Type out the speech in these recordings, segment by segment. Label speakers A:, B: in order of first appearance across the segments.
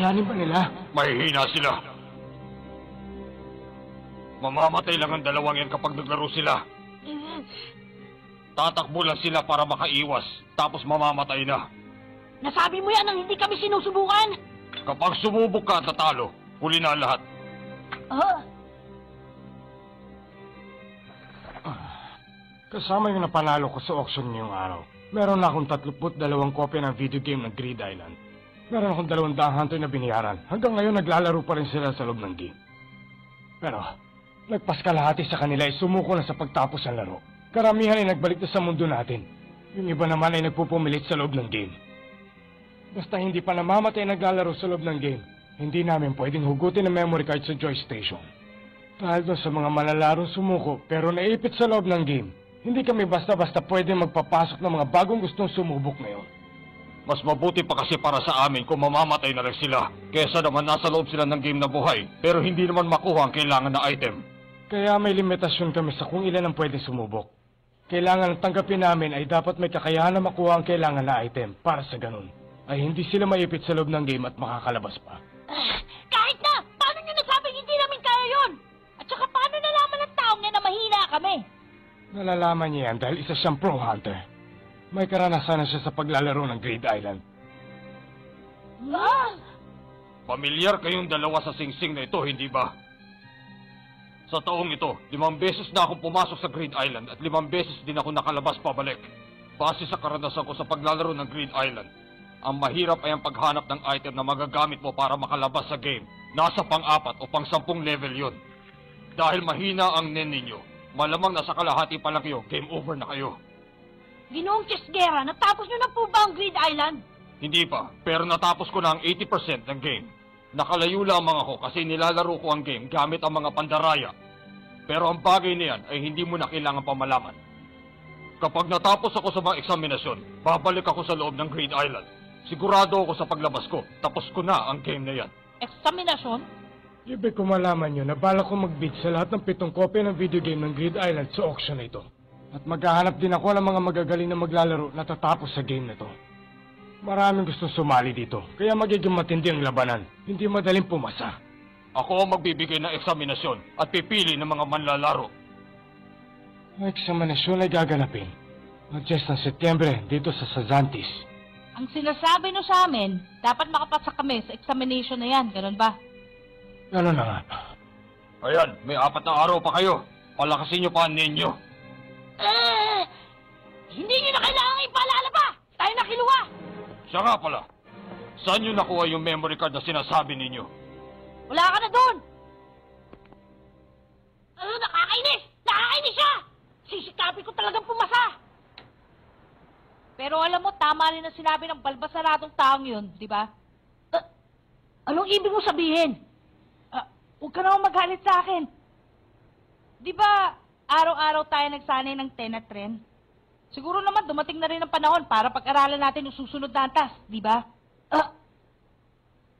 A: Kakalanin ba nila?
B: Mahihina sila. Mamamatay lang ang dalawang yan kapag naglaro sila. Tatakbo lang sila para makaiwas, tapos mamamatay na.
C: Nasabi mo yan nang hindi kami sinusubukan.
B: Kapag sumubok ka at tatalo, huli na ang lahat.
A: Kasama yung napanalo ko sa auction ngayong araw. Meron na akong 32 kopya ng video game ng Greed Island. Meron akong 200 hunter na biniyaran. Hanggang ngayon naglalaro pa rin sila sa loob ng game. Pero, nagpaskalahati sa kanila ay sumuko na sa pagtapos ng laro. Karamihan ay nagbalik na sa mundo natin. Yung iba naman ay nagpupumilit sa loob ng game. Basta hindi pa namamatay naglalaro sa loob ng game, hindi namin pwedeng hugutin ang memory card sa Joy Station. Dahil doon sa mga malalarong sumuko pero naipit sa loob ng game, hindi kami basta-basta pwedeng magpapasok ng mga bagong gustong sumubok ngayon.
B: Mas mabuti pa kasi para sa amin kung mamamatay na rin sila, kesa naman nasa loob sila ng game na buhay, pero hindi naman makuha ang kailangan na item.
A: Kaya may limitasyon kami sa kung ilan ang pwedeng sumubok. Kailangan tanggapin namin ay dapat may kakayahan na makuha ang kailangan na item para sa ganun ay hindi sila maipit sa loob ng game at makakalabas pa.
C: Kahit na! Paano nyo nasabing hindi namin kaya yun? At saka paano nalaman ng taong na mahina kami?
A: Nalalaman niya yan dahil isa siyang pro hunter. May karanasan na siya sa paglalaro ng Greed Island.
B: Pamilyar kayong dalawa sa singsing na ito, hindi ba? Sa taong ito, 5 beses na akong pumasok sa Greed Island at 5 beses din ako nakalabas pabalik. Base sa karanasan ko sa paglalaro ng Greed Island, ang mahirap ay ang paghanap ng item na magagamit mo para makalabas sa game. Nasa pang-4 o pang-10 level yun. Dahil mahina ang nen ninyo, malamang nasa kalahati pa lang kayo, game over na kayo.
C: Ginoong Chesguera, natapos nyo na po ba ang Greed Island?
B: Hindi pa, pero natapos ko na ang 80% ng game. Nakalayo lamang ako kasi nilalaro ko ang game gamit ang mga pandaraya. Pero ang bagay na yan ay hindi mo na kailangan pamalaman. Kapag natapos ako sa mga eksaminasyon, babalik ako sa loob ng Greed Island. Sigurado ako sa paglabas ko, tapos ko na ang game na yan.
C: Eksaminasyon?
A: Ibig ko malaman nyo na bala ko mag-bid sa lahat ng 7 kopya ng video game ng Greed Island sa auction na ito. At maghahanap din ako ng mga magagaling na maglalaro na tatapos sa game na ito. Maraming gustong sumali dito, kaya magiging matindi ang labanan. Hindi madaling pumasa.
B: Ako ang magbibigay ng eksaminasyon at pipili ng mga manlalaro.
A: Ang eksaminasyon ay gaganapin mag-10 ng Setyembre dito sa Sazantis.
C: Ang sinasabi nyo sa amin, dapat makapasa kami sa examination na yan, ganun ba?
A: Ganun na nga.
B: Ayan, may 4 na araw pa kayo. Palakasin nyo pa ang ninyo.
C: Hindi nyo na kailangan ipaalala pa! Tayo na kiluwa!
B: Siya nga pala, saan nyo nakuha yung memory card na sinasabi ninyo?
C: Wala ka na doon! Nakakainis! Nakakainis siya! Sisikapin ko talagang pumasa! Pero alam mo, tama rin ang sinabi ng balbasaradong taong yun, di ba? Anong ibig mo sabihin? Huwag ka naman magalit sa akin. Di ba, araw-araw tayo nagsanay ng 10 at tren? Siguro naman dumating na rin ang panahon para pag-aralan natin yung susunod na antas, di ba?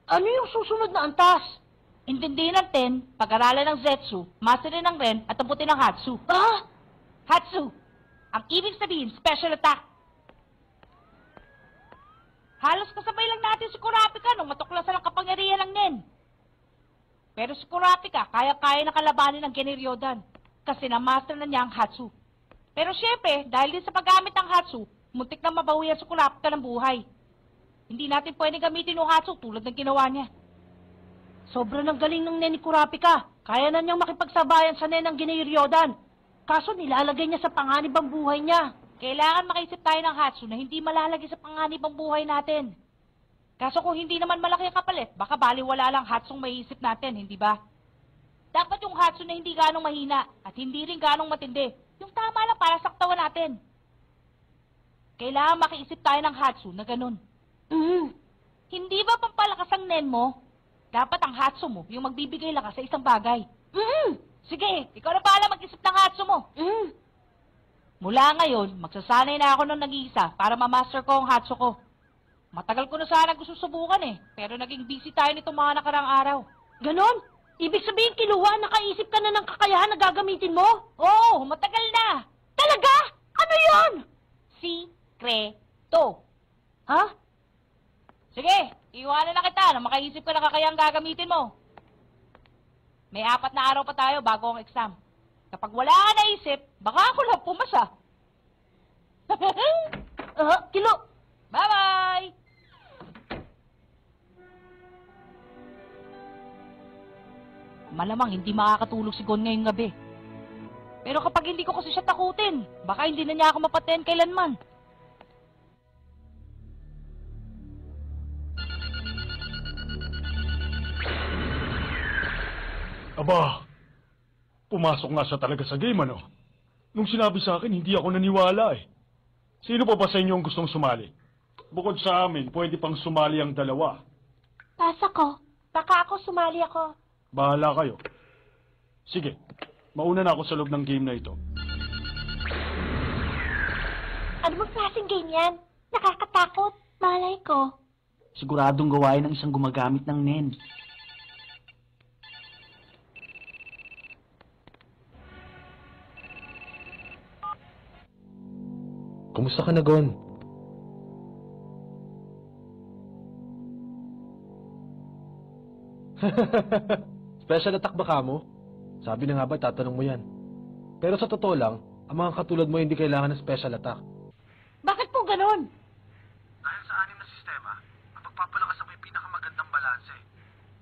C: Ano yung susunod na antas? Intindihin ng 10, pag-aralan ng Zetsu, masterin ng Ren, at abutin ng Hatsu. Hatsu! Ang ibig sabihin, special attack. Halos kasabay lang natin si Kurapika nung matuklasan ang kapangyarihan ng Nen. Pero si Kurapika, kaya-kaya na kalabanin ng Geniryodan kasi na-master na niya ang Hatsu. Pero syempre, dahil din sa paggamit ng Hatsu, muntik na mabawian si Kurapika ng buhay. Hindi natin pwedeng gamitin yung Hatsu tulad ng ginawa niya. Sobrang ang galing ng Nen ni Kurapika. Kaya na niyang makipagsabayan sa Nen ng Geniryodan. Kaso nilalagay niya sa panganib ang buhay niya. Kailangan makaisip tayo ng Hatsu na hindi malalagay sa panganib ang buhay natin. Kaso kung hindi naman malaki ang kapalit, baka baliwala lang Hatsung maiisip natin, hindi ba? Dapat yung Hatsu na hindi ganong mahina at hindi rin ganong matindi. Yung tama lang para sa katawan natin. Kailangan makiisip tayo ng Hatsu na ganun. Hindi ba pampalakas ang Nen mo? Dapat ang Hatsu mo yung magbibigay lakas sa isang bagay. Sige, ikaw na bahala mag-isip ng Hatsu mo. Mula ngayon, magsasanay na ako ng nag-iisa para ma-master ko ang Hatsu ko. Matagal ko na sana gusto subukan pero naging busy tayo nitong mga nakarang araw. Ganon? Ibig sabihin, Kiluwa, nakaisip ka na ng kakayahan na gagamitin mo? Oo, matagal na. Talaga? Ano yon? Sikreto. Ha? Sige, iwanan na kita na makaisip ka na kakayang gagamitin mo. May 4 na araw pa tayo bago ang exam. Kapag wala ka naisip, baka ako lang pumasa. Kilo! Bye-bye! Malamang hindi makakatulog si Gon ngayong gabi. Pero kapag hindi ko kasi siya takutin, baka hindi na niya ako mapatayan kailanman.
D: Aba, pumasok nga siya talaga sa game, ano? Nung sinabi sa akin, hindi ako naniwala eh. Sino pa ba sa inyo ang gustong sumali? Bukod sa amin, pwede pang sumali ang dalawa.
E: Pasa ko. Baka ako sumali ako.
D: Bahala kayo. Sige, mauna na ako sa loob ng game na ito.
E: Ano bang klaseng game yan? Nakakatakot. Malay ko.
F: Siguradong gawain ng isang gumagamit ng NEN.
G: Kumusta ka na, Gon? Special attack ba ka mo? Sabi na nga ba, tatanong mo yan. Pero sa totoo lang, ang mga katulad mo hindi kailangan ng special attack.
C: Bakit po ganun?
H: Dahil sa 6 na sistema, ang pagpapalakas mo yung pinakamagandang balanse.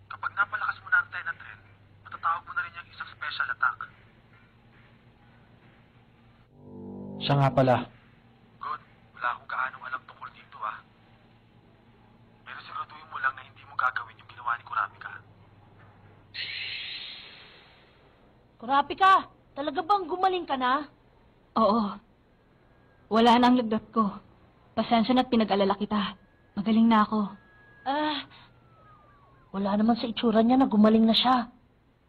H: Kapag napalakas mo na ang 10 at 10, matatawag mo na rin yung isang special attack.
G: Siya nga pala.
H: Good. Wala akong gaanong alam tungkol dito pero siguraduhin mo lang na hindi mo gagawin yung ginawa ni Kurapika.
C: Kurapika, talaga bang gumaling ka na?
E: Oo. Wala na ang lagdat ko. Pasensya na't pinag-alala kita. Magaling na ako.
C: Wala naman sa itsura niya na gumaling na siya.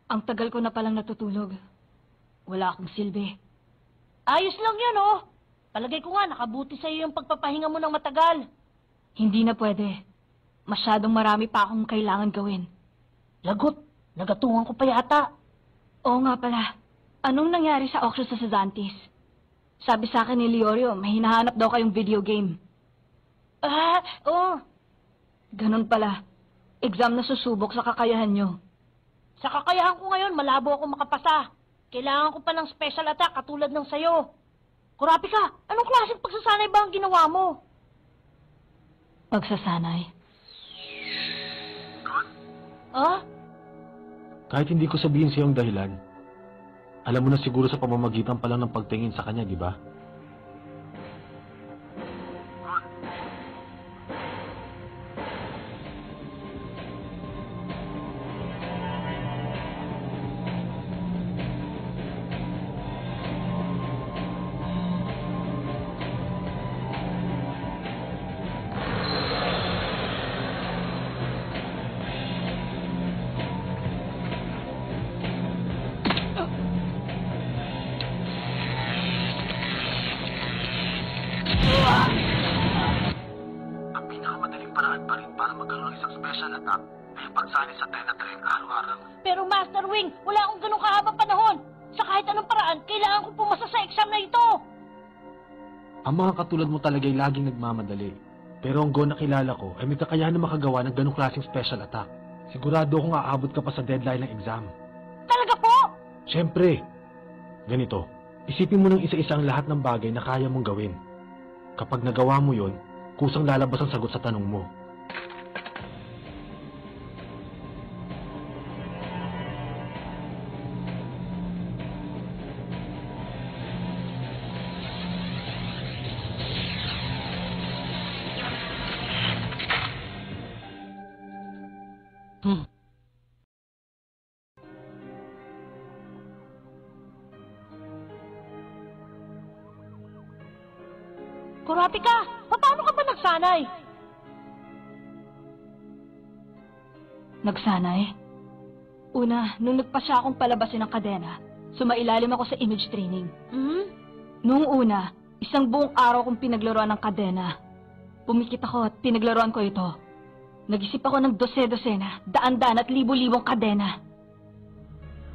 E: Ang tagal ko na palang natutulog. Wala akong silbi.
C: Ayos lang yan, oh. Palagay ko nga, nakabuti sa iyo yung pagpapahinga mo ng matagal.
E: Hindi na pwede. Masyadong marami pa akong kailangan gawin.
C: Lagot, nagatungan ko pa yata.
E: Oo nga pala. Anong nangyari sa auction sa Sazantis? Sabi sa akin ni Leorio, may hinahanap daw kayong video game.
C: Oo.
E: Ganun pala. Exam na susubok sa kakayahan nyo.
C: Sa kakayahan ko ngayon, malabo ako makapasa. Kailangan ko pa ng special attack katulad ng sayo. Kurapika, anong klaseng pagsasanay ba ang ginawa mo?
E: Pagsasanay.
G: Kahit hindi ko sabihin sa'yo ang dahilan, alam mo na siguro sa pamamagitan pa lang ng pagtingin sa kanya, di ba?
H: Ang pinakamadaling paraan pa rin para magkaroon ng isang special attack ay yung pagsali sa 10 at 10 araw-araw.
C: Pero Master Wing, wala akong ganun kahabang panahon. Sa kahit anong paraan, kailangan ko pumasa sa exam na ito.
G: Ang mga katulad mo talaga ay laging nagmamadali. Pero ang Gon na kilala ko ay may kakayahan na makagawa ng ganong klaseng special attack. Sigurado akong aabot ka pa sa deadline ng exam.
C: Talaga po?
G: Siyempre! Ganito, isipin mo ng isa-isa ang lahat ng bagay na kaya mong gawin. Kapag nagawa mo yon, kusang lalabas ang sagot sa tanong mo.
C: Kurapika, paano ka ba nagsanay?
E: Nagsanay? Una, nung nagpasya akong palabasin ng kadena, sumailalim ako sa image training. Noong una, isang buong araw kong pinaglaruan ng kadena. Pumikit ako at pinaglaruan ko ito. Nag-isip ako ng dose-dosena, daan-daan at libo-libong kadena.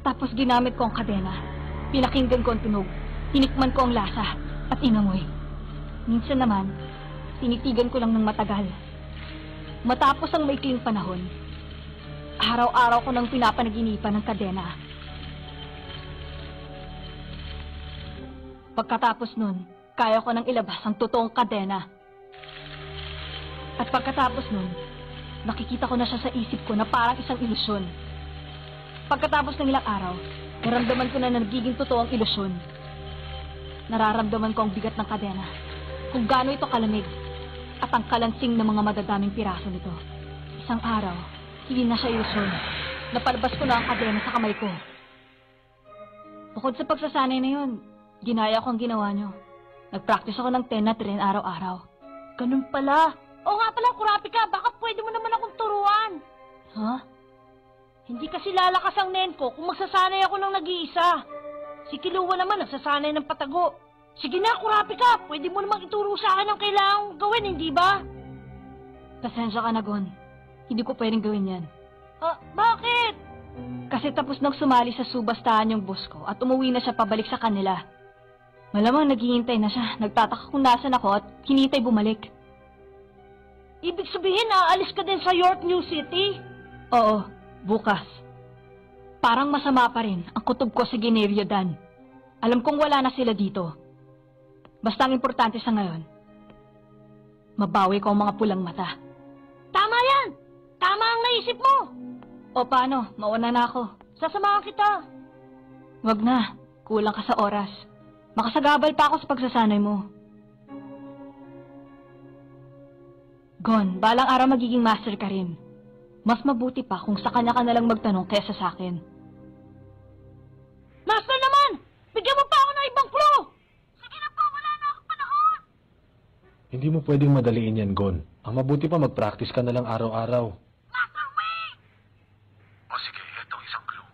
E: Tapos ginamit ko ang kadena. Pinakinggan ko ang tunog, tinikman ko ang lasa, at inamoy. Minsan naman, tinitigan ko lang ng matagal. Matapos ang maikling panahon, araw-araw ko nang pinapanaginipan ng kadena. Pagkatapos nun, kaya ko nang ilabas ang totoong kadena. At pagkatapos nun, nakikita ko na siya sa isip ko na parang isang ilusyon. Pagkatapos ng ilang araw, naramdaman ko na nagiging totoo ang ilusyon. Nararamdaman ko ang bigat ng kadena, kung gaano ito kalamig, at ang kalansing ng mga madadaming piraso nito. Isang araw, hindi na siya ilusyon. Napalabas ko na ang kadena sa kamay ko. Bukod sa pagsasanay na yun, ginaya ko ang ginawa nyo. Nag-practice ako ng 10 na tren araw-araw.
C: Ganun pala. Oo nga pala, Kurapika, baka pwede mo naman akong turuan.
E: Ha?
C: Hindi kasi lalakas ang nen ko kung magsasanay ako ng nag-iisa. Si Kiluwa naman nagsasanay ng patago. Sige na, Kurapika, pwede mo namang ituro sa akin ang kailangan kong gawin, hindi ba?
E: Pasensya ka na, Gon. Hindi ko pwedeng gawin yan.
C: Bakit?
E: Kasi tapos nang sumali sa subastahan yung boss ko at umuwi na siya pabalik sa kanila. Malamang naghihintay na siya. Nagtataka kung nasan ako at hinintay bumalik.
C: Ibig sabihin, aalis ka din sa York New City?
E: Oo, bukas. Parang masama pa rin ang kutob ko sa Generiodan. Alam kong wala na sila dito. Basta ang importante sa ngayon, mabawi ko ang mga pulang mata.
C: Tama yan! Tama ang naisip mo!
E: O paano? Mauna na ako.
C: Sasamahan kita.
E: Wag na. Kulang ka sa oras. Makasagabal pa ako sa pagsasanay mo. Gon, balang araw magiging master ka rin. Mas mabuti pa kung sa kanya ka nalang magtanong kaysa sa akin.
C: Master naman! Bigyan mo pa ako ng ibang clue! Sige na po, wala na akong panahon!
G: Hindi mo pwedeng madaliin yan, Gon. Ang mabuti pa mag-practice ka na lang araw-araw.
C: Master Wing!
H: O sige, etong isang clue.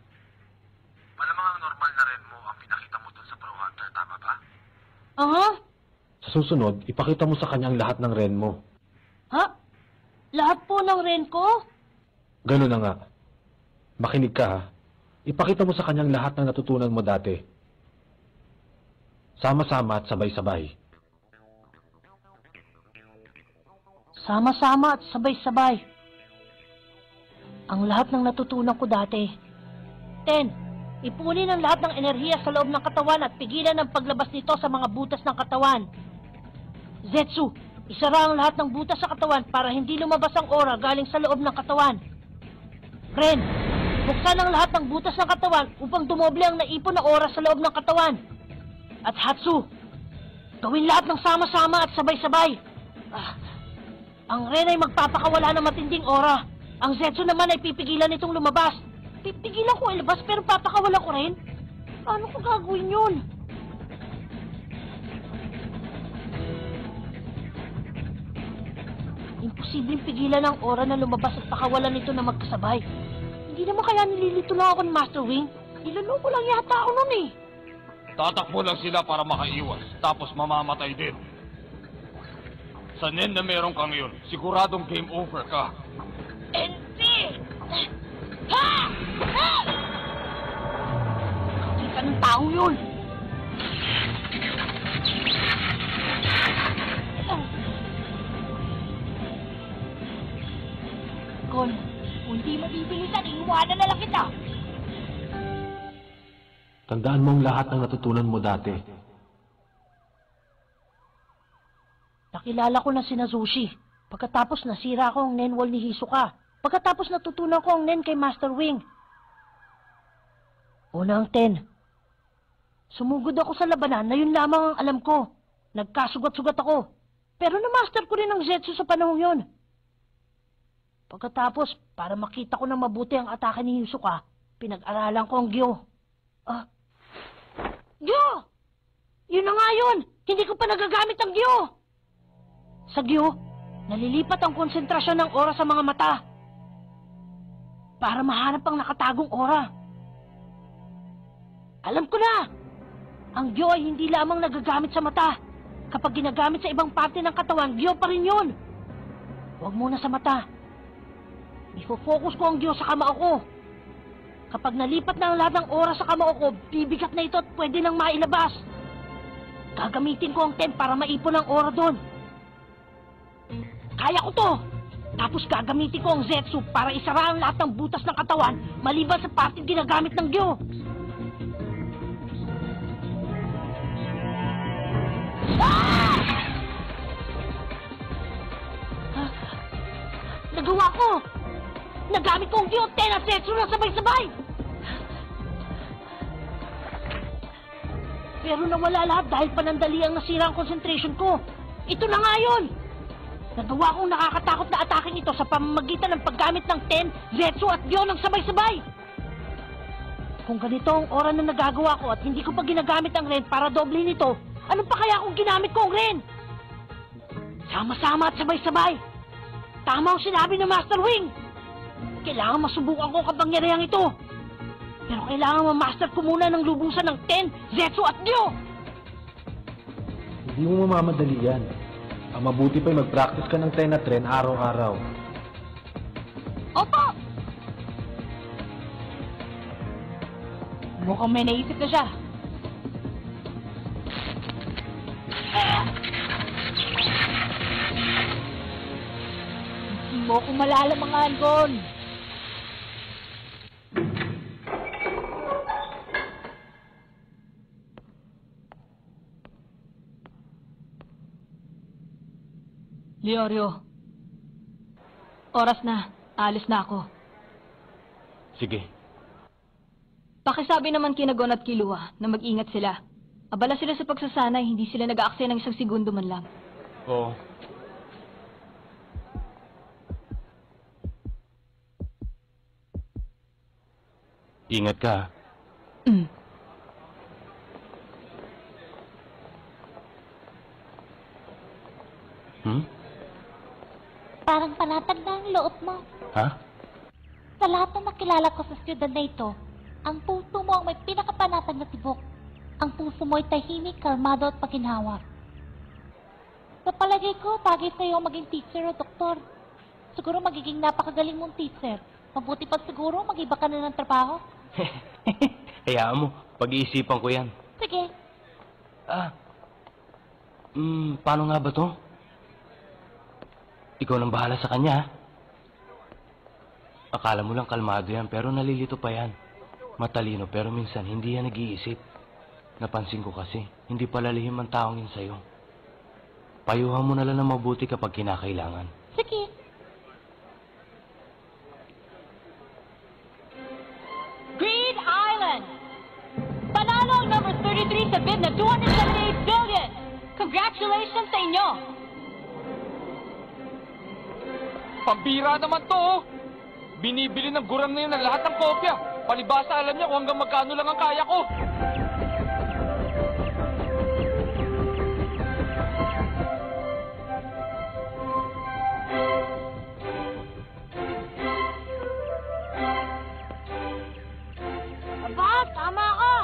H: Malamang ang normal na ren mo ang pinakita mo dun sa Pro Hunter, tama ba?
G: Sa susunod, ipakita mo sa kanya ang lahat ng ren mo.
C: Ha? Lahat po ng ren ko?
G: Ganun na nga. Makinig ka, ha? Ipakita mo sa kanyang lahat ng natutunan mo dati. Sama-sama at sabay-sabay.
C: Sama-sama at sabay-sabay. Ang lahat ng natutunan ko dati. 10. Ipunin ang lahat ng enerhiya sa loob ng katawan at pigilan ang paglabas nito sa mga butas ng katawan. Zetsu, isara ang lahat ng butas sa katawan para hindi lumabas ang aura galing sa loob ng katawan. Ren, buksan ang lahat ng butas ng katawan upang dumoble ang naipon na aura sa loob ng katawan. At Hatsu, gawin lahat ng sama-sama at sabay-sabay. Ang Ren ay magpapakawala ng matinding aura. Ang Zetsu naman ay pipigilan itong lumabas. Pipigilan ko ilabas pero papakawalan ko rin. Paano ko gagawin yun? Imposibleng pigilan ang aura na lumabas at pakawalan nito na magkasabay. Hindi naman kaya nililito lang ako ni Master Wing. Niloloko lang yata ako nun eh.
B: Tatakbo lang sila para makaiwas, tapos mamamatay din. Sa nen na meron ka ngayon, siguradong game over ka.
C: Hindi! Ha! Ha! Hindi ka ng tao yun! Gon, kung di mabibilisan, iiwanan na lang kita!
G: Tandaan mo ang lahat ng natutunan mo dati.
C: Nakilala ko na si Nazushi. Pagkatapos nasira ko ang nen wall ni Hisoka. Pagkatapos natutunan ko ang nen kay Master Wing. Una ang 10. Sumugod ako sa labanan na yun lamang ang alam ko. Nagkasugat-sugat ako. Pero na-master ko rin ang Zetsu sa panahong yun. Pagkatapos, para makita ko na mabuti ang atake ni Hisoka, pinag-aralan ko ang Gyo. Gyo! Yun na nga yun! Hindi ko pa nagagamit ang Gyo! Sa Gyo, nalilipat ang konsentrasyon ng aura sa mga mata para mahanap ang nakatagong aura. Alam ko na! Ang Gyo ay hindi lamang nagagamit sa mata. Kapag ginagamit sa ibang parte ng katawan, Gyo pa rin yun. Huwag muna sa mata. Ifo-focus ko ang Gyo sa kamao ko. Kapag nalipat na ang lahat ng aura sa kamao ko, bibigat na ito at pwede nang mailabas. Gagamitin ko ang 10 para maipon ang aura doon. Kaya ko to! Tapos gagamitin ko ang Zetsu para isara ang lahat ng butas ng katawan maliban sa parting ginagamit ng Gyo. Ah! Nagawa ko! Nagamit ko ang Gyo, Ten at Zetsu na sabay-sabay! Pero nawala lahat dahil panandali ang nasira ang concentration ko. Ito na nga yun! Nagawa kong nakakatakot na ataking ito sa pamamagitan ng paggamit ng Ten, Zetsu at Gyo ng sabay-sabay. Kung ganito ang oras na nagagawa ko at hindi ko pa ginagamit ang Ren para doblehin ito, ano pa kaya kung ginamit ko ang Ren? Sama-sama at sabay-sabay. Tama ang sinabi ng Master Wing. Kailangan masubukan ko ang kapangyarihang ito. Pero kailangan ma-master ko muna ng lubusan ng Ten, Zetsu at Gyo.
G: Hindi mo mamamadali yan. Ang mabuti pa'y mag-practice ka ng Ten at Ren araw-araw.
C: Opo! Mukhang may naisip na siya. Hindi mo ko malalamangan, Gon.
E: Leorio, oras na. Alis na ako.
B: Sige.
E: Pakisabi naman kina Gon at Killua na mag-ingat sila. Abala sila sa pagsasanay, hindi sila nag-aaksaya ng isang segundo man lang.
B: Oo. Ingat ka.
I: Parang panatag na ang loob mo.
B: Ha?
I: Sa lahat ng nakilala ko sa siyudad na ito, ang puso mo ang may pinakapanatag na tibok. Ang puso mo ay tahimik, kalmado at paginhawa. Sa palagay ko, bagay sa iyo maging teacher o doktor. Siguro magiging napakagaling mong teacher. Mabuti pa siguro mag-iba ka na ng trabaho.
B: Hayaan mo, pag-iisipan ko yan.
I: Sige.
B: Paano nga ba to? Ikaw nang bahala sa kanya, ha? Akala mo lang kalmado yan, pero nalilito pa yan. Matalino, pero minsan hindi yan nag-iisip. Napansin ko kasi, hindi pala lihim ang taong yun sa'yo. Payuhan mo na lang ng mabuti kapag kinakailangan.
I: Sige.
C: Greed Island! Panalo ang number 33 sa bid na 278 billion! Congratulations sa inyo!
B: Pambira naman to, oh! Binibili ng gurang na yun ng lahat ng kopya. Palibasa alam niya kung hanggang magkano lang ang kaya ko.
C: Aba, tama ka!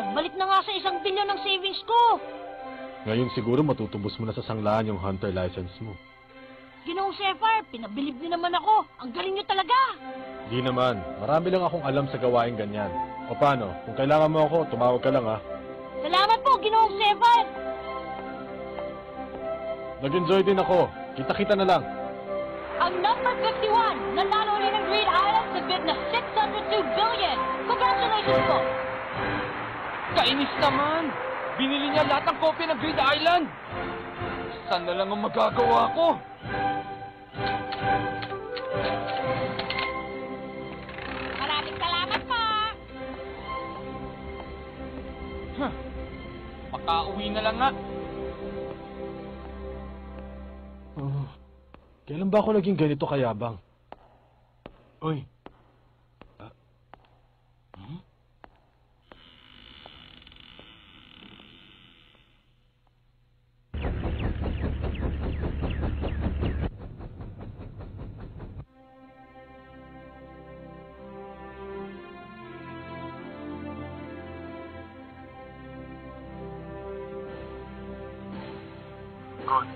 C: Nagbalik na nga sa 1 bilyon ng savings ko!
G: Ngayon siguro matutubos mo na sa sanglaan yung hunter license mo.
C: Ginoong Sapphire, pinabilib niyo naman ako. Ang galing niyo talaga!
G: Di naman. Marami lang akong alam sa gawaing ganyan. O paano? Kung kailangan mo ako, tumawag ka lang, ha?
C: Salamat po, Ginoong Sapphire!
G: Nag-enjoy din ako. Kita-kita na lang.
C: Ang number 51, nanalo rin ng Greed Island sa bid na 602 billion! Congratulations po!
B: Kainis naman! Binili niya lahat ng kopya ng Greed Island! Saan na lang ang magagawa ko?
C: Maraming salamat pa!
B: Makauwi na lang nga.
G: Oh, kailan ba ako naging ganito kayabang?
A: Uy,
H: Gon,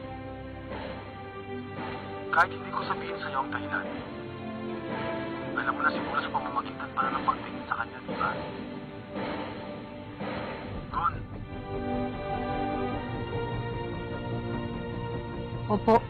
H: kahit hindi ko sabihin sa'yo ang dahilan, alam mo na siguro sa pamamagitan para ng pagtingin sa kanya, di ba? Gon,
E: Opo.